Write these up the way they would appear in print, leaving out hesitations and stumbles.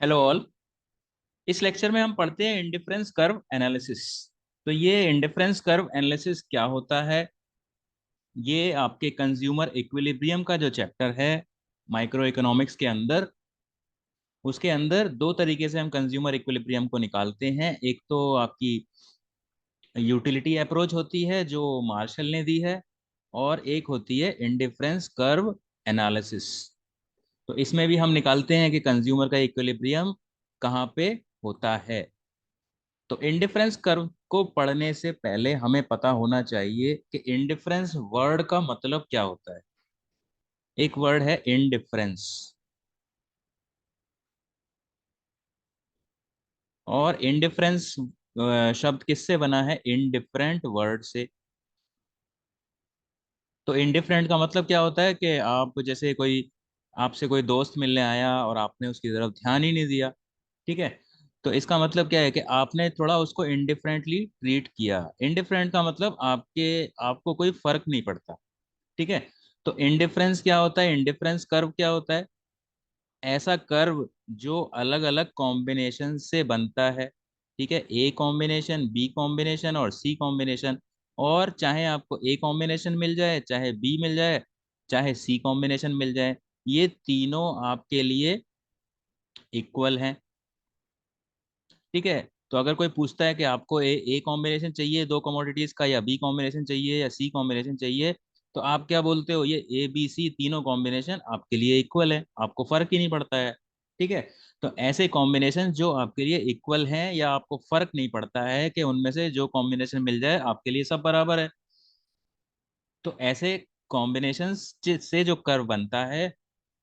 Hello all. इस lecture में हम पढ़ते हैं इंडिफरेंस कर्व एनालिसिस। तो ये इंडिफरेंस कर्व एनालिसिस क्या होता है? ये आपके कंज्यूमर इक्विलिब्रियम का जो चैप्टर है माइक्रो इकोनॉमिक्स के अंदर, उसके अंदर दो तरीके से हम कंज्यूमर इक्विलिब्रियम को निकालते हैं। एक तो आपकी यूटिलिटी अप्रोच होती है जो मार्शल ने दी है, और एक होती है इंडिफरेंस कर्व एनालिसिस। तो इसमें भी हम निकालते हैं कि कंज्यूमर का इक्विलिब्रियम कहाँ पे होता है। तो इंडिफरेंस कर्व को पढ़ने से पहले हमें पता होना चाहिए कि इंडिफरेंस वर्ड का मतलब क्या होता है। एक वर्ड है इंडिफरेंस, और इंडिफरेंस शब्द किससे बना है? इंडिफरेंट वर्ड से। तो इंडिफरेंट का मतलब क्या होता है कि आप जैसे कोई आपसे कोई दोस्त मिलने आया और आपने उसकी तरफ ध्यान ही नहीं दिया। ठीक है, तो इसका मतलब क्या है कि आपने थोड़ा उसको इंडिफरेंटली ट्रीट किया। इंडिफरेंट का मतलब आपको कोई फर्क नहीं पड़ता। ठीक है, तो इंडिफरेंस क्या होता है? इंडिफरेंस कर्व क्या होता है? ऐसा कर्व जो अलग अलग कॉम्बिनेशन से बनता है। ठीक है, ए कॉम्बिनेशन, बी कॉम्बिनेशन और सी कॉम्बिनेशन। और चाहे आपको ए कॉम्बिनेशन मिल जाए, चाहे बी मिल जाए, चाहे सी कॉम्बिनेशन मिल जाए, ये तीनों आपके लिए इक्वल हैं। ठीक है, तो अगर कोई पूछता है कि आपको ए कॉम्बिनेशन चाहिए दो कमोडिटीज का, या बी कॉम्बिनेशन चाहिए या सी कॉम्बिनेशन चाहिए, तो आप क्या बोलते हो? ये ए बी सी तीनों कॉम्बिनेशन आपके लिए इक्वल है, आपको फर्क ही नहीं पड़ता है। ठीक है, तो ऐसे कॉम्बिनेशन जो आपके लिए इक्वल हैं या आपको फर्क नहीं पड़ता है कि उनमें से जो कॉम्बिनेशन मिल जाए आपके लिए सब बराबर है, तो ऐसे कॉम्बिनेशन से जो कर्व बनता है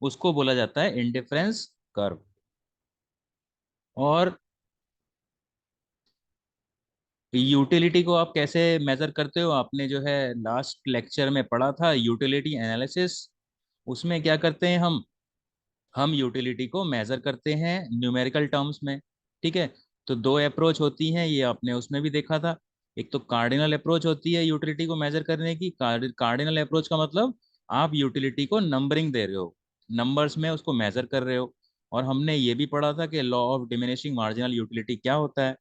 उसको बोला जाता है इंडिफरेंस कर्व। और यूटिलिटी को आप कैसे मेजर करते हो? आपने जो है लास्ट लेक्चर में पढ़ा था यूटिलिटी एनालिसिस। उसमें क्या करते हैं हम यूटिलिटी को मेजर करते हैं न्यूमेरिकल टर्म्स में। ठीक है, तो दो अप्रोच होती हैं, ये आपने उसमें भी देखा था। एक तो कार्डिनल अप्रोच होती है यूटिलिटी को मेजर करने की। कार्डिनल अप्रोच का मतलब आप यूटिलिटी को नंबरिंग दे रहे हो, नंबर्स में उसको मेजर कर रहे हो। और हमने ये भी पढ़ा था कि law of diminishing marginal utility क्या होता है।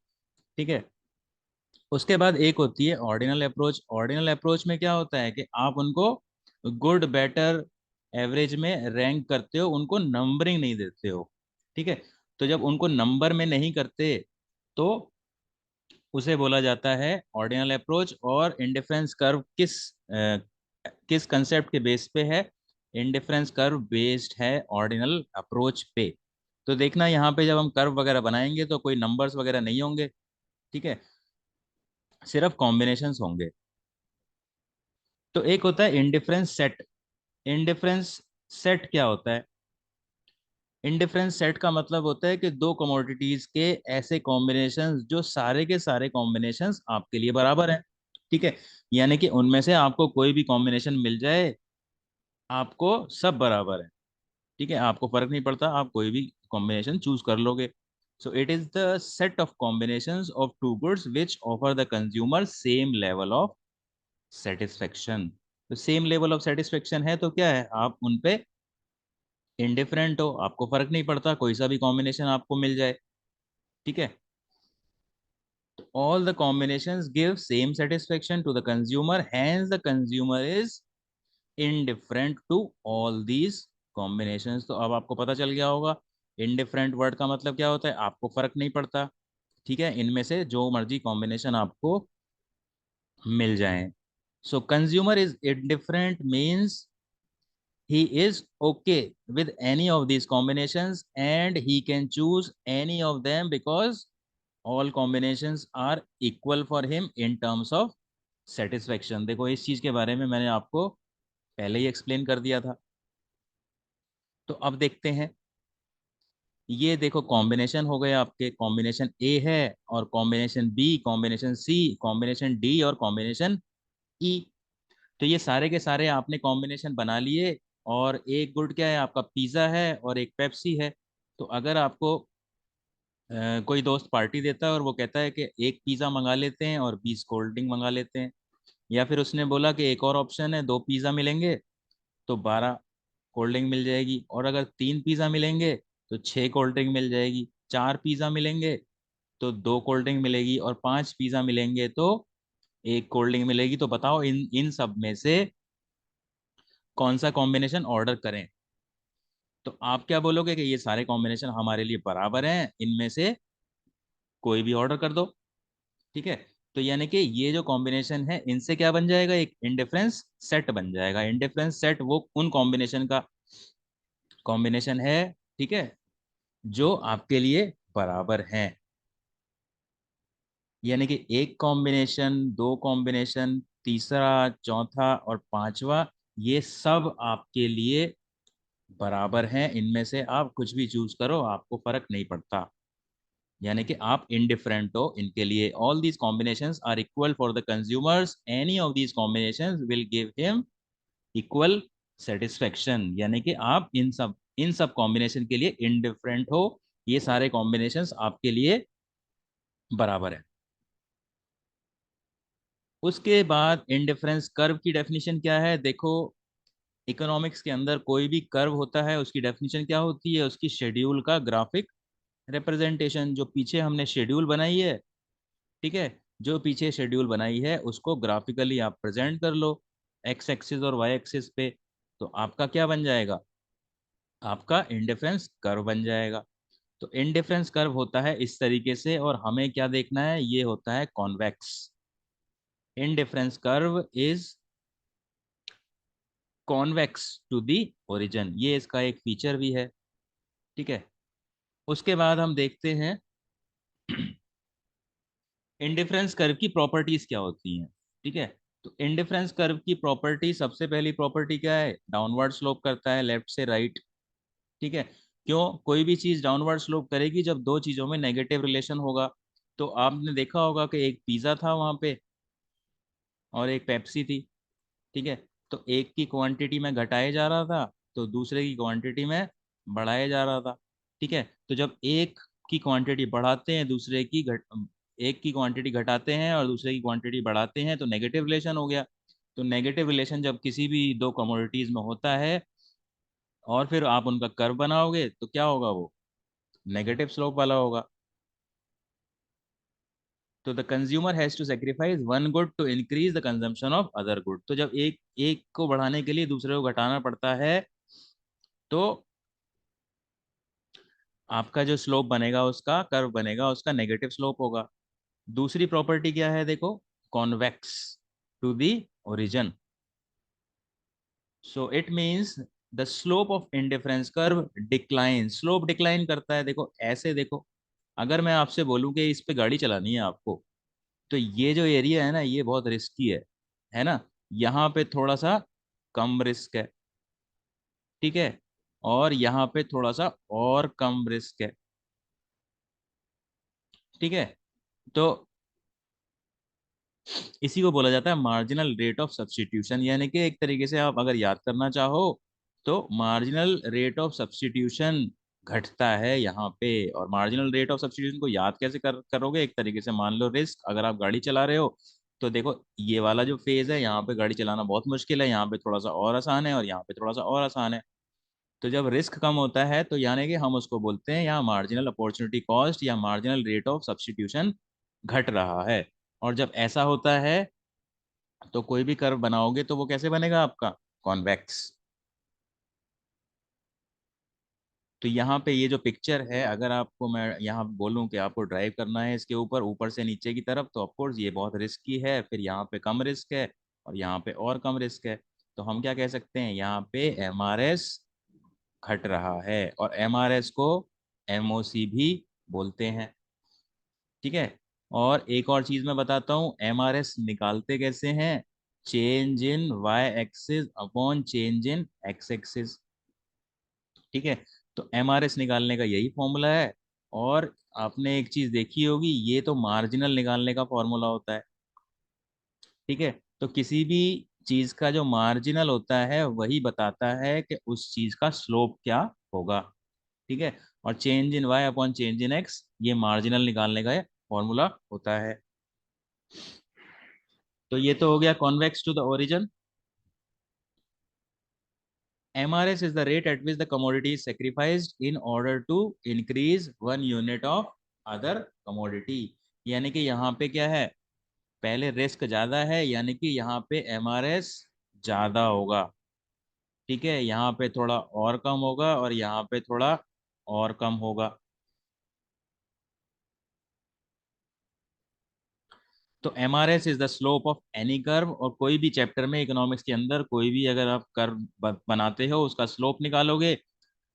ठीक है, उसके बाद एक होती है ऑर्डिनल अप्रोच। ऑर्डिनल अप्रोच में क्या होता है कि आप उनको गुड, बेटर, एवरेज में रैंक करते हो, उनको नंबरिंग नहीं देते हो। ठीक है, तो जब उनको नंबर में नहीं करते तो उसे बोला जाता है ऑर्डिनल अप्रोच। और इंडिफरेंस कर्व किस कंसेप्ट के बेस पे है? इंडिफरेंस कर्व बेस्ड है ऑर्डिनल अप्रोच पे। तो देखना यहाँ पे जब हम कर्व वगैरह बनाएंगे तो कोई नंबर्स वगैरह नहीं होंगे। ठीक है, सिर्फ कॉम्बिनेशंस होंगे। तो एक होता है इंडिफरेंस सेट। इंडिफरेंस सेट क्या होता है? इंडिफरेंस सेट का मतलब होता है कि दो कमोडिटीज के ऐसे कॉम्बिनेशंस जो सारे के सारे कॉम्बिनेशंस आपके लिए बराबर हैं। ठीक है, यानी कि उनमें से आपको कोई भी कॉम्बिनेशन मिल जाए, आपको सब बराबर है। ठीक है, आपको फर्क नहीं पड़ता, आप कोई भी कॉम्बिनेशन चूज कर लोगे। So it is the set of combinations of two goods which offer the consumer same level of satisfaction. तो सेम लेवल ऑफ सेटिस्फेक्शन है तो क्या है? आप उन पे इंडिफरेंट हो, आपको फर्क नहीं पड़ता, कोई सा भी कॉम्बिनेशन आपको मिल जाए। ठीक है, तो all the combinations give same satisfaction to the consumer, hence the consumer is indifferent to all these combinations. तो अब आपको पता चल गया होगा इनडिफरेंट वर्ड का मतलब क्या होता है। आपको फर्क नहीं पड़ता, ठीक है, इनमें से जो मर्जी कॉम्बिनेशन आपको मिल जाए। सो consumer is indifferent means he is okay with any of these combinations and he can choose any of them because all combinations are equal for him in terms of satisfaction। देखो, इस चीज के बारे में मैंने आपको पहले ही एक्सप्लेन कर दिया था। तो अब देखते हैं, ये देखो कॉम्बिनेशन हो गए आपके। कॉम्बिनेशन ए है, और कॉम्बिनेशन बी, कॉम्बिनेशन सी, कॉम्बिनेशन डी और कॉम्बिनेशन ई। तो ये सारे के सारे आपने कॉम्बिनेशन बना लिए। और एक गुड क्या है आपका? पिज़्ज़ा है और एक पेप्सी है। तो अगर आपको कोई दोस्त पार्टी देता है और वो कहता है कि एक पिज़्ज़ा मंगा लेते हैं और 20 कोल्ड ड्रिंक मंगा लेते हैं, या फिर उसने बोला कि एक और ऑप्शन है, दो पिज़्ज़ा मिलेंगे तो 12 कोल्ड ड्रिंक मिल जाएगी, और अगर तीन पिज़्ज़ा मिलेंगे तो 6 कोल्ड ड्रिंक मिल जाएगी। 4 पिज्जा मिलेंगे तो 2 कोल्ड ड्रिंक मिलेगी, और 5 पिज्जा मिलेंगे तो 1 कोल्ड ड्रिंक मिलेगी। तो बताओ इन इन सब में से कौन सा कॉम्बिनेशन ऑर्डर करें। तो आप क्या बोलोगे कि ये सारे कॉम्बिनेशन हमारे लिए बराबर हैं, इनमें से कोई भी ऑर्डर कर दो। ठीक है। तो यानी कि ये जो कॉम्बिनेशन है इनसे क्या बन जाएगा, एक इंडिफरेंस सेट बन जाएगा। इंडिफरेंस सेट वो उन कॉम्बिनेशन का कॉम्बिनेशन है, ठीक है, जो आपके लिए बराबर हैं। यानी कि एक कॉम्बिनेशन, दो कॉम्बिनेशन, तीसरा, चौथा और पांचवा, ये सब आपके लिए बराबर हैं। इनमें से आप कुछ भी चूज करो, आपको फर्क नहीं पड़ता। यानी कि आप इनडिफरेंट हो इनके लिए। All these combinations are equal for the consumers, any of these combinations will give him equal satisfaction. यानी कि आप इन सब कॉम्बिनेशन के लिए इनडिफरेंट हो, ये सारे कॉम्बिनेशंस आपके लिए बराबर है। उसके बाद इंडिफरेंस कर्व की डेफिनेशन क्या है, देखो इकोनॉमिक्स के अंदर कोई भी कर्व होता है उसकी डेफिनेशन क्या होती है, उसकी शेड्यूल का ग्राफिक रिप्रेजेंटेशन। जो पीछे हमने शेड्यूल बनाई है, ठीक है, जो पीछे शेड्यूल बनाई है उसको ग्राफिकली आप प्रेजेंट कर लो एक्स एक्सिस और वाई एक्सिस पे, तो आपका क्या बन जाएगा, आपका इंडिफरेंस कर्व बन जाएगा। तो इंडिफरेंस कर्व होता है इस तरीके से, और हमें क्या देखना है, ये होता है convex. Indifference curve is convex to the origin, ये इसका एक फीचर भी है। ठीक है। उसके बाद हम देखते हैं इंडिफरेंस कर्व की प्रॉपर्टीज क्या होती हैं। ठीक है। तो इंडिफरेंस कर्व की प्रॉपर्टी, सबसे पहली प्रॉपर्टी क्या है, डाउनवर्ड स्लोप करता है लेफ्ट से राइट। ठीक है। क्यों, कोई भी चीज डाउनवर्ड स्लोप करेगी जब दो चीजों में नेगेटिव रिलेशन होगा। तो आपने देखा होगा कि एक पिज्जा था वहां पे और एक पेप्सी थी। ठीक है। तो एक की क्वांटिटी में घटाया जा रहा था, तो दूसरे की क्वांटिटी में बढ़ाया जा रहा था। ठीक है। तो जब एक की क्वांटिटी बढ़ाते हैं, एक की क्वांटिटी घटाते हैं और दूसरे की क्वांटिटी बढ़ाते हैं, तो नेगेटिव रिलेशन हो गया। तो नेगेटिव रिलेशन जब किसी भी दो कमोडिटीज में होता है और फिर आप उनका कर्व बनाओगे, तो क्या होगा, वो नेगेटिव स्लोप वाला होगा। तो the consumer has to sacrifice one good to increase the consumption of other good. तो जब एक एक को बढ़ाने के लिए दूसरे को घटाना पड़ता है, तो आपका जो स्लोप बनेगा, उसका कर्व बनेगा, उसका नेगेटिव स्लोप होगा। दूसरी प्रॉपर्टी क्या है, देखो, convex to the origin. So it means the slope of indifference curve decline, slope decline करता है। देखो ऐसे देखो, अगर मैं आपसे बोलूं कि इस पे गाड़ी चलानी है आपको, तो ये जो एरिया है ना, ये बहुत रिस्की है ना, यहाँ पे थोड़ा सा कम रिस्क है। ठीक है। और यहाँ पे थोड़ा सा और कम रिस्क है। ठीक है। तो इसी को बोला जाता है मार्जिनल रेट ऑफ सब्स्टिट्यूशन। यानी कि एक तरीके से आप अगर याद करना चाहो, तो मार्जिनल रेट ऑफ सब्स्टिट्यूशन घटता है यहाँ पे। और मार्जिनल रेट ऑफ सब्स्टिट्यूशन को याद कैसे करोगे, एक तरीके से मान लो रिस्क, अगर आप गाड़ी चला रहे हो, तो देखो ये वाला जो फेज है, यहाँ पे गाड़ी चलाना बहुत मुश्किल है, यहाँ पे थोड़ा सा और आसान है, और यहाँ पे थोड़ा सा और आसान है। तो जब रिस्क कम होता है, तो यानी कि हम उसको बोलते हैं यहाँ मार्जिनल अपॉर्चुनिटी कॉस्ट या मार्जिनल रेट ऑफ सब्स्टिट्यूशन घट रहा है। और जब ऐसा होता है, तो कोई भी कर्व बनाओगे तो वो कैसे बनेगा आपका, कॉन्वेक्स। तो यहाँ पे ये जो पिक्चर है, अगर आपको मैं यहाँ बोलूँ कि आपको ड्राइव करना है इसके ऊपर, ऊपर से नीचे की तरफ, तो ऑफकोर्स ये बहुत रिस्की है। फिर यहाँ पे कम रिस्क है और यहाँ पे और कम रिस्क है। तो हम क्या कह सकते हैं, यहाँ पे एमआरएस घट रहा है, और एमआरएस को एमओसी भी बोलते हैं। ठीक है। और एक और चीज मैं बताता हूँ, एमआरएस निकालते कैसे हैं, change in Y axis upon change in X axis. ठीक है। तो एमआरएस निकालने का यही फॉर्मूला है। और आपने एक चीज देखी होगी, ये तो मार्जिनल निकालने का फॉर्मूला होता है। ठीक है। तो किसी भी चीज का जो मार्जिनल होता है वही बताता है कि उस चीज का स्लोप क्या होगा। ठीक है। और change in Y upon change in X, ये मार्जिनल निकालने का फॉर्मूला होता है। तो ये तो हो गया convex to the origin. MRS is the rate at which the commodity is sacrificed in order to increase 1 unit of other commodity। यानी कि यहाँ पे क्या है, पहले रिस्क ज्यादा है, यानी कि यहाँ पे MRS ज्यादा होगा। ठीक है, यहाँ पे थोड़ा और कम होगा और यहाँ पे थोड़ा और कम होगा। तो MRS is the slope of any curve, और कोई भी चैप्टर में इकोनॉमिक्स के अंदर कोई भी अगर आप कर्व बनाते हो, उसका स्लोप निकालोगे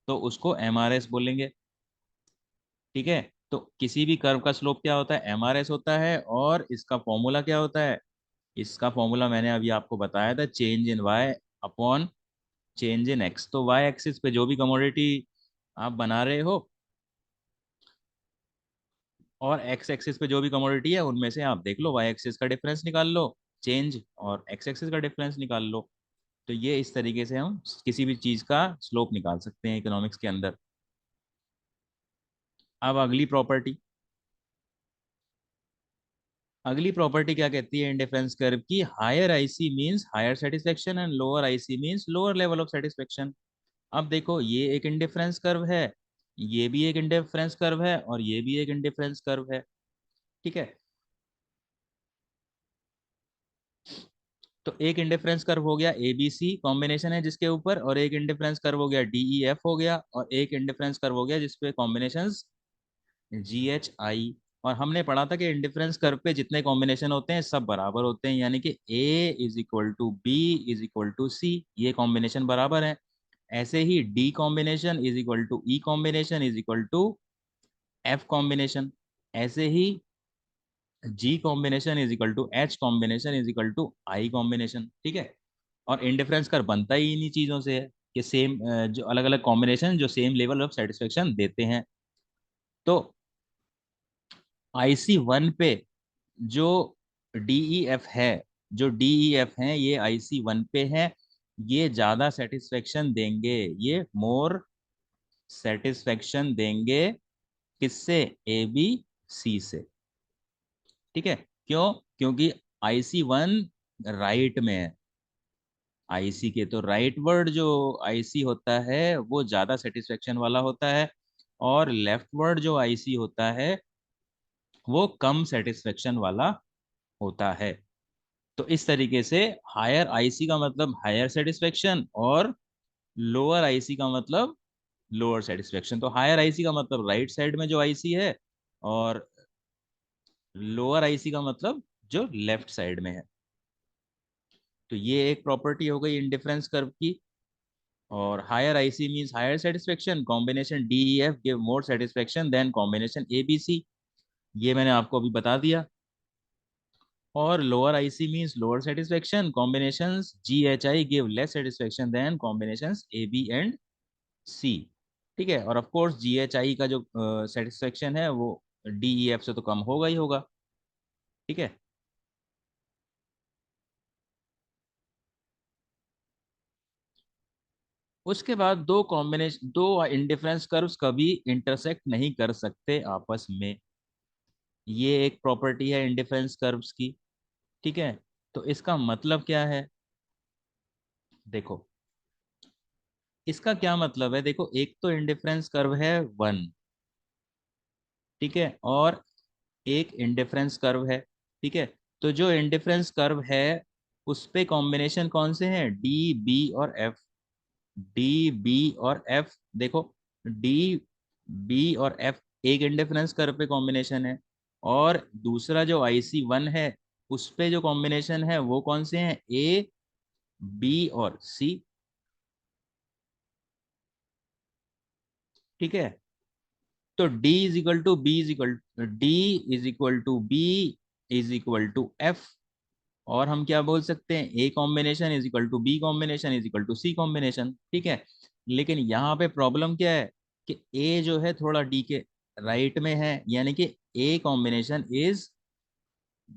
तो उसको MRS बोलेंगे। ठीक है, तो किसी भी कर्व का स्लोप क्या होता है, MRS होता है। और इसका फॉर्मूला क्या होता है, इसका फॉर्मूला मैंने अभी आपको बताया था, change in Y upon change in X. तो वाई एक्सिस पे जो भी कमोडिटी आप बना रहे हो और एक्स एक्सिस पे जो भी कमोडिटी है, उनमें से आप देख लो, वाई एक्सिस का डिफरेंस निकाल लो चेंज, और एक्स एक्सिस का डिफरेंस निकाल लो। तो ये इस तरीके से हम किसी भी चीज का स्लोप निकाल सकते हैं इकोनॉमिक्स के अंदर। अब अगली प्रॉपर्टी क्या कहती है इंडिफरेंस कर्व की, higher IC means higher satisfaction and lower IC means lower level of satisfaction. अब देखो, ये एक इंडिफरेंस कर्व है, ये भी एक इंडिफरेंस कर्व है, और ये भी एक इंडिफरेंस कर्व है। ठीक है, तो एक इंडिफरेंस कर्व हो गया ए बी सी कॉम्बिनेशन है जिसके ऊपर, और एक इंडिफरेंस कर्व हो गया डी ई एफ हो गया, और एक इंडिफरेंस कर्व हो गया जिसपे कॉम्बिनेशन जी एच आई। और हमने पढ़ा था कि इंडिफरेंस कर्व पे जितने कॉम्बिनेशन होते हैं सब बराबर होते हैं, यानी कि A is equal to B is equal to C, ये कॉम्बिनेशन बराबर है। ऐसे ही D combination is equal to E combination is equal to F combination. ऐसे ही G combination is equal to H combination is equal to I combination. ठीक है, और इंडिफरेंस कर्व बनता ही इन्हीं चीजों से है कि सेम, जो अलग अलग कॉम्बिनेशन जो सेम लेवल ऑफ सेटिस्फेक्शन देते हैं। तो IC1 पे जो DEF है, जो DEF है ये IC1 पे है, ये ज्यादा सेटिस्फेक्शन देंगे, ये मोर सेटिस्फेक्शन देंगे किससे, ABC से। ठीक है, क्यों, क्योंकि IC1 राइट में है। आईसी के तो राइट वर्ड जो आईसी होता है वो ज्यादा सेटिस्फेक्शन वाला होता है, और लेफ्ट वर्ड जो आईसी होता है वो कम सेटिस्फेक्शन वाला होता है। तो इस तरीके से हायर आईसी का मतलब हायर सेटिस्फेक्शन, और लोअर आईसी का मतलब लोअर सेटिस्फेक्शन। तो हायर आईसी का मतलब राइट साइड में जो आईसी है, और लोअर आईसी का मतलब जो लेफ्ट साइड में है। तो ये एक प्रॉपर्टी हो गई इंडिफरेंस कर्व की। और higher IC means higher satisfaction, combination DEF give more satisfaction than combination ABC, ये मैंने आपको अभी बता दिया। और lower IC means lower satisfaction, combinations GHI give less satisfaction than combinations AB and C। ठीक है, और ऑफ कोर्स GHI का जो सेटिस्फेक्शन है वो DEF से तो कम होगा ही होगा। ठीक है, उसके बाद दो इंडिफरेंस कर्व्स कभी इंटरसेक्ट नहीं कर सकते आपस में, ये एक प्रॉपर्टी है इंडिफरेंस कर्व्स की। ठीक है, तो इसका मतलब क्या है, देखो इसका क्या मतलब है, देखो एक तो इंडिफरेंस कर्व है 1, ठीक है, और एक इंडिफरेंस कर्व है। ठीक है, तो जो इंडिफरेंस कर्व है उस पे कॉम्बिनेशन कौन से हैं, डी बी और एफ। देखो, D B और F एक इंडिफरेंस कर्व पे कॉम्बिनेशन है, और दूसरा जो IC1 है उस पे जो कॉम्बिनेशन है वो कौन से हैं, A B और C। ठीक है, तो D is equal to B is equal to F, और हम क्या बोल सकते हैं, A combination is equal to B combination is equal to C combination. ठीक है, लेकिन यहाँ पे प्रॉब्लम क्या है कि A जो है थोड़ा D के राइट में है, यानी कि A combination is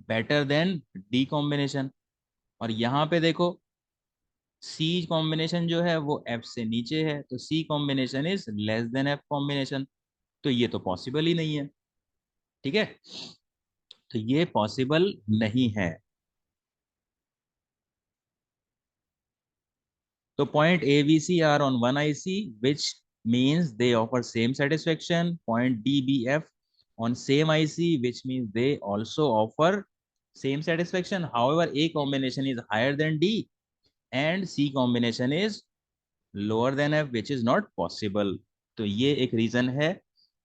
better than D combination. और यहाँ पे देखो C कॉम्बिनेशन जो है वो F से नीचे है, तो C combination is less than F combination. तो ये तो पॉसिबल ही नहीं है। ठीक है, तो ये पॉसिबल नहीं है। तो point A, B, C are on one IC, which means they offer same satisfaction. Point D, B, F on same IC, which means they also offer same satisfaction. However, A combination is higher than D and C combination is lower than F, which is not possible. तो ये एक reason है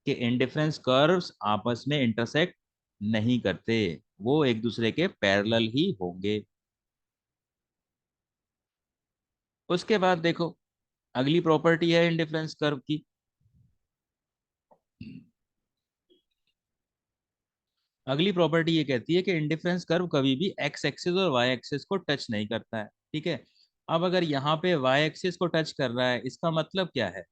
कि indifference curves आपस में intersect नहीं करते, वो एक दूसरे के पैरेलल ही होंगे। उसके बाद देखो, अगली प्रॉपर्टी है इंडिफरेंस कर्व की। अगली प्रॉपर्टी ये कहती है कि इंडिफरेंस कर्व कभी भी एक्स एक्सिस और वाई एक्सिस को टच नहीं करता है। ठीक है, अब अगर यहाँ पे वाई एक्सिस को टच कर रहा है, इसका मतलब क्या है?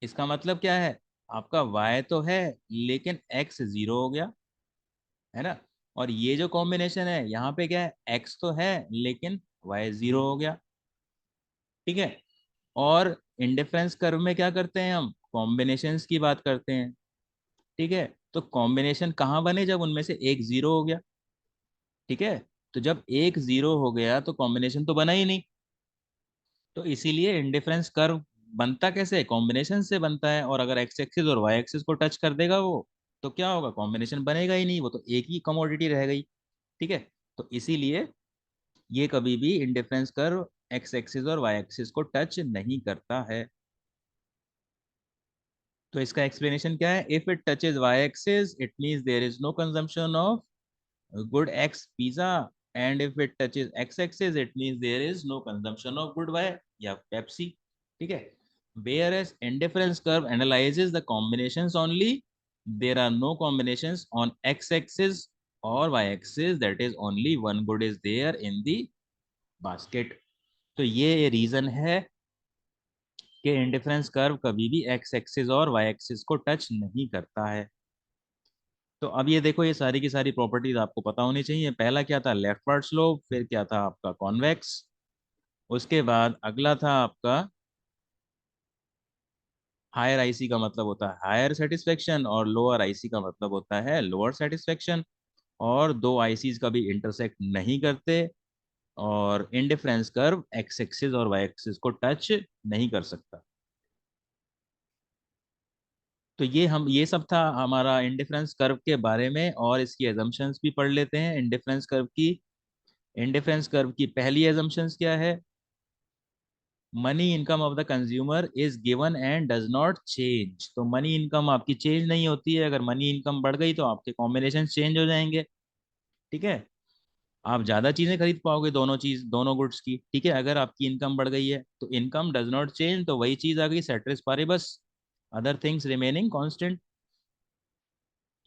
इसका मतलब क्या है? आपका वाई तो है लेकिन एक्स जीरो हो गया, है ना। और ये जो कॉम्बिनेशन है यहाँ पे क्या है, एक्स तो है लेकिन वाई जीरो हो गया। ठीक है, और इंडिफरेंस कर्व में क्या करते हैं हम, कॉम्बिनेशंस की बात करते हैं। ठीक है, तो कॉम्बिनेशन कहाँ बने, जब उनमें से एक जीरो हो गया। ठीक है, तो जब एक जीरो हो गया तो कॉम्बिनेशन तो बना ही नहीं। तो इसीलिए इंडिफरेंस कर्व बनता कैसे, कॉम्बिनेशन से बनता है। और अगर एक्स एक्सिस और वाई एक्सिस को टच कर देगा वो, तो क्या होगा, कॉम्बिनेशन बनेगा ही नहीं, वो तो एक ही कमोडिटी रह गई। ठीक है, तो इसीलिए ये कभी भी इंडिफरेंस कर्व एक्स एक्सिस और वाई एक्सिस को टच नहीं करता है। तो इसका एक्सप्लेनेशन क्या है, if it touches Y axis it means there is no consumption of good X pizza, and if it touches X axis it means there is no consumption of good Y या Pepsi। ठीक है, whereas indifference curve analyzes the combinations only, there are no combinations on X axis or Y axis, that is only one good is there in the basket। तो ये reason है कि indifference curve कभी भी x axis और Y axis को touch नहीं करता है। तो अब ये देखो, ये सारी की सारी प्रॉपर्टीज आपको पता होनी चाहिए। पहला क्या था, लेफ्टवर्ड स्लोप, फिर क्या था आपका कॉन्वेक्स, उसके बाद अगला था आपका हायर आईसी का मतलब होता है हायर सेटिस्फेक्शन और लोअर आईसी का मतलब होता है लोअर सेटिस्फेक्शन। और दो आईसीज कभी इंटरसेक्ट नहीं करते, और इंडिफरेंस कर्व एक्स एक्सिस और वाई एक्सिस को टच नहीं कर सकता। तो ये सब था हमारा इंडिफरेंस कर्व के बारे में, और इसकी एजम्पशंस भी पढ़ लेते हैं इंडिफरेंस कर्व की। इंडिफरेंस कर्व की पहली एजम्पशंस क्या है, money income of the consumer is given and does not change. तो मनी इनकम आपकी चेंज नहीं होती है, अगर मनी इनकम बढ़ गई तो आपके कॉम्बिनेशन चेंज हो जाएंगे। ठीक है, आप ज्यादा चीजें खरीद पाओगे, दोनों गुड्स की। ठीक है, अगर आपकी इनकम बढ़ गई है तो इनकम डज नॉट चेंज, तो वही चीज आ गई सेट्रिस पारिबस, अदर थिंग्स रिमेनिंग कांस्टेंट।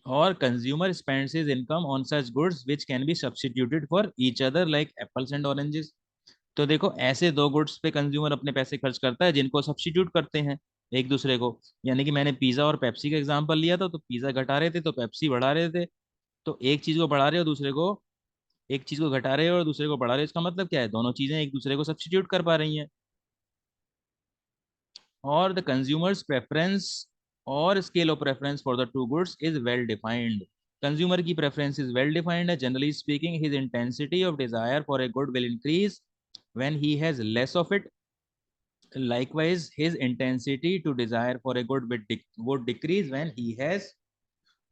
और consumer spends his income on such goods which can be substituted for each other like apples and oranges. तो देखो, ऐसे दो गुड्स पे कंज्यूमर अपने पैसे खर्च करता है जिनको सब्स्टिट्यूट करते हैं एक दूसरे को। यानी कि मैंने पिज्जा और पेप्सी का एग्जांपल लिया था, तो पिज्जा घटा रहे थे तो पेप्सी बढ़ा रहे थे। तो एक चीज को बढ़ा रहे हो दूसरे को, एक चीज को घटा रहे हो और दूसरे को बढ़ा रहे हो, इसका मतलब क्या है, दोनों चीजें एक दूसरे को सब्स्टिट्यूट कर पा रही हैं। और द कंज्यूमर्स प्रेफरेंस और scale of preference for the two goods is well defined. Consumer की प्रेफरेंस इज वेल डिफाइंड है, generally speaking his intensity of desire for a good will increase when he has less of it, likewise his intensity to desire for a good would decrease when he has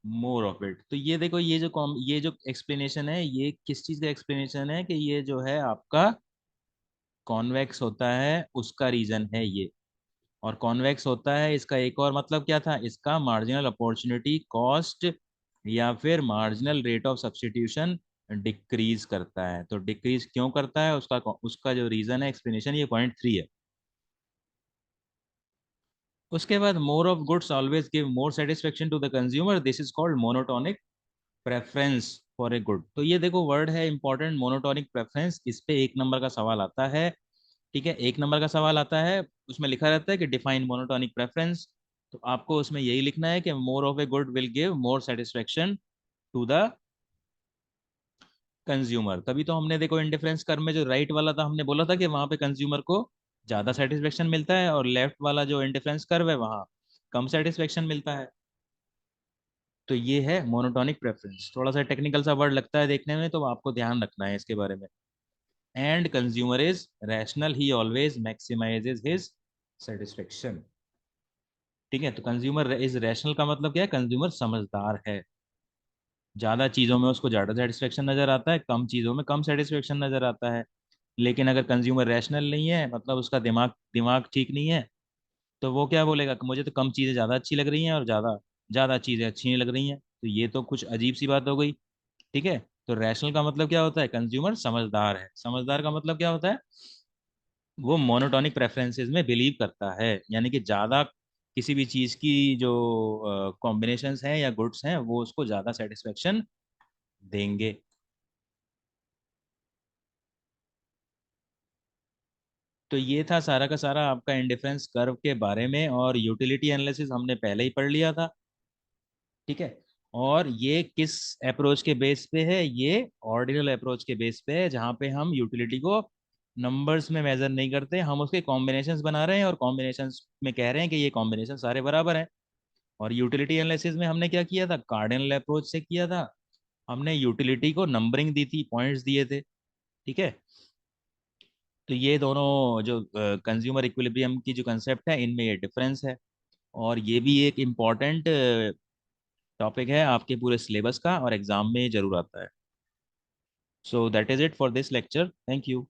more of it। तो ये देखो, ये जो explanation है, ये किस चीज का एक्सप्लेनेशन है, कि ये जो है आपका कॉन्वेक्स होता है उसका रीजन है ये। और कॉन्वेक्स होता है, इसका एक और मतलब क्या था, इसका मार्जिनल अपॉर्चुनिटी कॉस्ट या फिर marginal rate of substitution decrease करता है। तो डिक्रीज क्यों करता है, उसका उसका जो रीजन है, एक्सप्लेनेशन, ये पॉइंट 3 है। उसके बाद more of goods always give more satisfaction to the consumer, this is called monotonic preference for a good. तो ये देखो वर्ड है इंपॉर्टेंट, मोनोटोनिक प्रेफरेंस, इस पे एक नंबर का सवाल आता है। ठीक है, एक नंबर का सवाल आता है, उसमें लिखा रहता है कि डिफाइन मोनोटोनिक प्रेफरेंस। तो आपको उसमें यही लिखना है कि more of a good will give more satisfaction to the consumer. तभी तो हमने देखो इंडिफरेंस कर्व में जो राइट वाला था, हमने बोला था कि वहां पे कंज्यूमर को ज्यादा सेटिस्फेक्शन मिलता है, और लेफ्ट वाला जो इंडिफरेंस कर्व है वहाँ कम सेटिस्फेक्शन मिलता है। तो ये है मोनोटोनिक प्रेफरेंस। थोड़ा सा टेक्निकल सा वर्ड लगता है देखने में, तो आपको ध्यान रखना है इसके बारे में। And consumer is rational, he always maximizes his satisfaction. ठीक है, तो कंज्यूमर इज रैशनल का मतलब क्या है, कंज्यूमर समझदार है। ज़्यादा चीज़ों में उसको ज़्यादा सेटिस्फेक्शन नज़र आता है, कम चीज़ों में कम सेटिस्फेक्शन नज़र आता है। लेकिन अगर कंज्यूमर रैशनल नहीं है, मतलब उसका दिमाग दिमाग ठीक नहीं है, तो वो क्या बोलेगा कि मुझे तो कम चीज़ें ज़्यादा अच्छी लग रही हैं और ज़्यादा ज़्यादा चीज़ें अच्छी नहीं लग रही हैं। तो ये तो कुछ अजीब सी बात हो गई। ठीक है, तो रैशनल का मतलब क्या होता है, कंज्यूमर समझदार है। समझदार का मतलब क्या होता है, वो मोनोटोनिक प्रेफरेंसेस में बिलीव करता है, यानी कि ज़्यादा किसी भी चीज़ की जो कॉम्बिनेशंस हैं या गुड्स हैं वो उसको ज़्यादा सेटिस्फेक्शन देंगे। तो ये था सारा का सारा आपका इंडिफरेंस कर्व के बारे में, और यूटिलिटी एनालिसिस हमने पहले ही पढ़ लिया था। ठीक है, और ये किस अप्रोच के बेस पे है, ये ऑर्डिनल अप्रोच के बेस पे है, जहाँ पे हम यूटिलिटी को नंबर्स में मेजर नहीं करते, हम उसके कॉम्बिनेशंस बना रहे हैं और कॉम्बिनेशंस में कह रहे हैं कि ये कॉम्बिनेशन सारे बराबर हैं। और यूटिलिटी एनालिसिस में हमने क्या किया था, कार्डिनल अप्रोच से किया था। हमने यूटिलिटी को नंबरिंग दी थी, पॉइंट्स दिए थे। ठीक है, तो ये दोनों जो कंज्यूमर इक्विलिब्रियम की जो कंसेप्ट है, इनमें ये डिफरेंस है। और ये भी एक इम्पॉर्टेंट टॉपिक है आपके पूरे सिलेबस का, और एग्जाम में जरूर आता है। So that is it for this lecture, thank you.